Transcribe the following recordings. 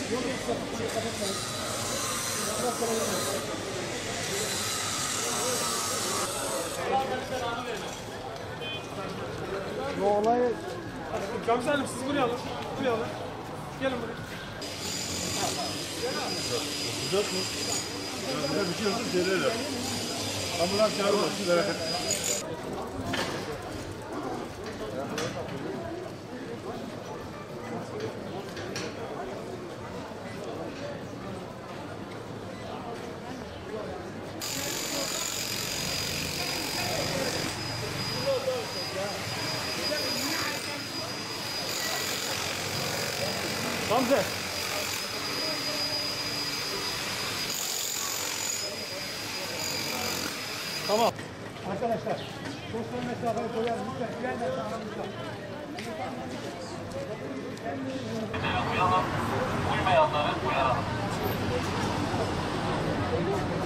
Bu olayı... Komiserim siz buraya alın. Buraya alın. Gelin buraya. Sıcak mı? Bir şey olsun söylerler. Ambulans çağırmasın. Hamza. Tamam. Arkadaşlar, sosyal mesafeyi koyalım. Lütfen gelmesin aramızda. Uyalım, uymayanları uyaralım.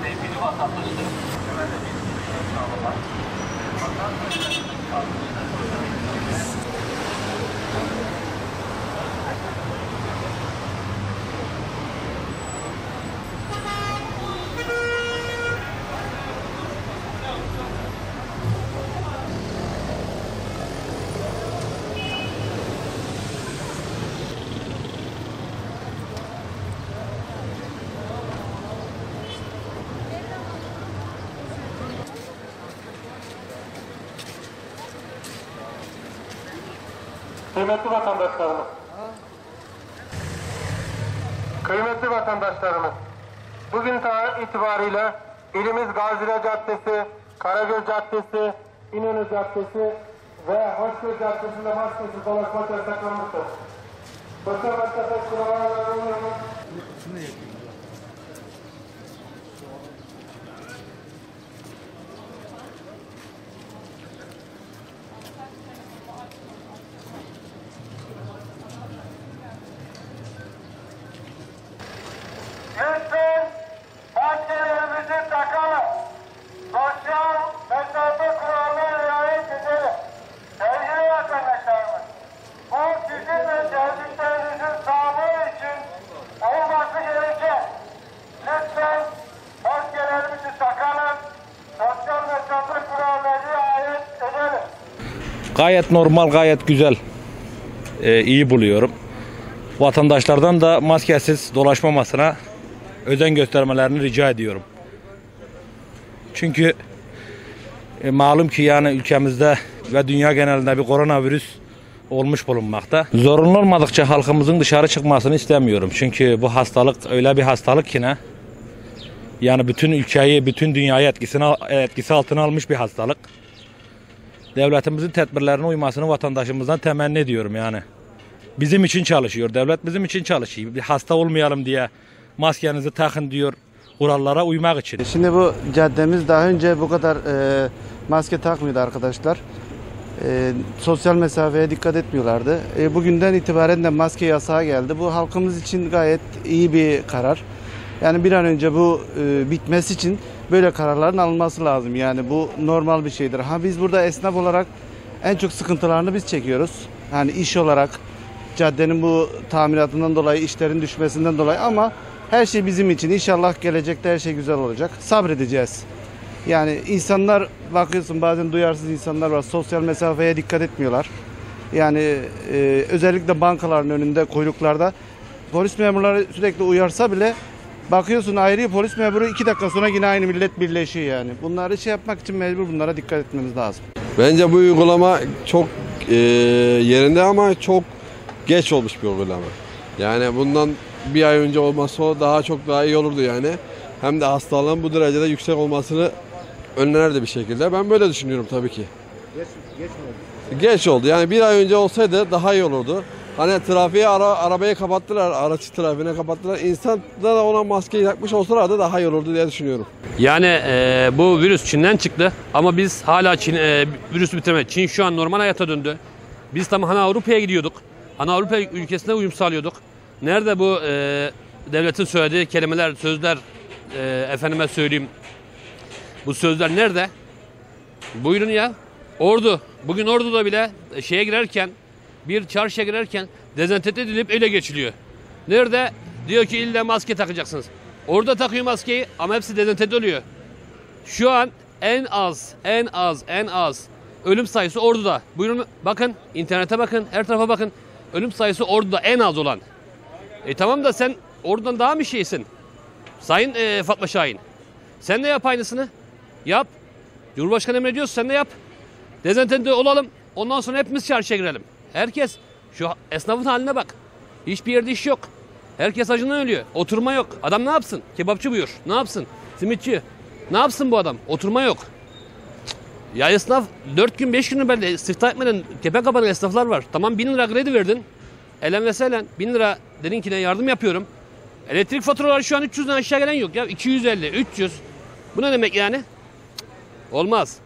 Sevgili vatandaşlarım, güvenle bir sağlamak. Kıymetli vatandaşlarımız, bugün itibariyle ilimiz Gaziler Caddesi, Karagöl Caddesi, İnönü Caddesi ve Hoşgöl Caddesi'nde maskesiz dolaşmak yasaklanmıştır. Sosyal mesafe kurallarına Lütfen maskelerimizi takalım. Sosyal mesafe kurallarına riayet edelim. Sevgili vatandaşlarımız, bu sizin ve sevdiklerinizin sağlığı için olması gereken. Lütfen maskelerimizi takalım. Sosyal mesafe kurallarına riayet edelim. Gayet normal, gayet güzel, iyi buluyorum. Vatandaşlardan da maskesiz dolaşmamasına özen göstermelerini rica ediyorum. Çünkü malum ki yani ülkemizde ve dünya genelinde bir koronavirüs olmuş bulunmakta. Zorunlu olmadıkça halkımızın dışarı çıkmasını istemiyorum. Çünkü bu hastalık öyle bir hastalık ki ne? Yani bütün ülkeyi, bütün dünyayı etkisi altına almış bir hastalık. Devletimizin tedbirlerine uymasını vatandaşımızdan temenni ediyorum yani. Bizim için çalışıyor, devlet bizim için çalışıyor. Bir hasta olmayalım diye maskenizi takın diyor, kurallara uymak için. Şimdi bu caddemiz daha önce bu kadar maske takmıyordu arkadaşlar. Sosyal mesafeye dikkat etmiyorlardı. Bugünden itibaren de maske yasağı geldi. Bu halkımız için gayet iyi bir karar. Yani bir an önce bu bitmesi için böyle kararların alınması lazım. Yani bu normal bir şeydir. Ha biz burada esnaf olarak en çok sıkıntılarını biz çekiyoruz. Hani iş olarak caddenin bu tamiratından dolayı, işlerin düşmesinden dolayı ama her şey bizim için. İnşallah gelecekte her şey güzel olacak. Sabredeceğiz. Yani insanlar bakıyorsun bazen duyarsız insanlar var. Sosyal mesafeye dikkat etmiyorlar. Yani özellikle bankaların önünde kuyruklarda polis memurları sürekli uyarsa bile bakıyorsun ayrı polis memuru 2 dakika sonra yine aynı millet birleşiyor yani. Bunları yapmak için mecbur bunlara dikkat etmemiz lazım. Bence bu uygulama çok yerinde ama çok geç olmuş bir uygulama. Yani bundan bir ay önce olması o daha iyi olurdu yani. Hem de hastalığın bu derecede yüksek olmasını önlerdi bir şekilde. Ben böyle düşünüyorum tabii ki. Geç mi oldu? Geç oldu. Yani bir ay önce olsaydı daha iyi olurdu. Hani trafiğe arabayı kapattılar, araç trafiğine kapattılar. İnsan da ona maskeyi takmış olsalardı daha iyi olurdu diye düşünüyorum. Yani bu virüs Çin'den çıktı ama biz hala virüsü bitirmedik. Çin şu an normal hayata döndü. Biz tam hani Avrupa'ya gidiyorduk. Hani Avrupa ülkesine uyum sağlıyorduk. Nerede bu devletin söylediği kelimeler, sözler, efendime söyleyeyim, bu sözler nerede? Buyurun ya. Ordu. Bugün Ordu'da bile şeye girerken, bir çarşıya girerken dezenfekte edilip ele geçiliyor. Nerede? Diyor ki illa maske takacaksınız. Orada takıyor maskeyi ama hepsi dezenfekte oluyor. Şu an en az ölüm sayısı Ordu'da. Buyurun bakın, internete bakın, her tarafa bakın. Ölüm sayısı Ordu'da en az olan. Tamam da sen Ordu'dan daha mı şeysin? Sayın Fatma Şahin. Sen de yap aynısını. Yap. Cumhurbaşkanı emrediyorsa sen de yap. Dezenfekte olalım. Ondan sonra hepimiz çarşıya girelim. Herkes, şu esnafın haline bak. Hiçbir yerde iş yok. Herkes acından ölüyor. Oturma yok. Adam ne yapsın? Kebapçı buyur. Ne yapsın? Simitçi. Ne yapsın bu adam? Oturma yok. Ya esnaf 4 gün 5 günü belli istihdam etmeden kepe kapanan esnaflar var. Tamam 1000 lira kredi verdin. Elen ve selen 1000 lira dedin ki ne yardım yapıyorum. Elektrik faturaları şu an 300'den aşağı gelen yok ya. 250, 300. Bu ne demek yani? Cık, olmaz.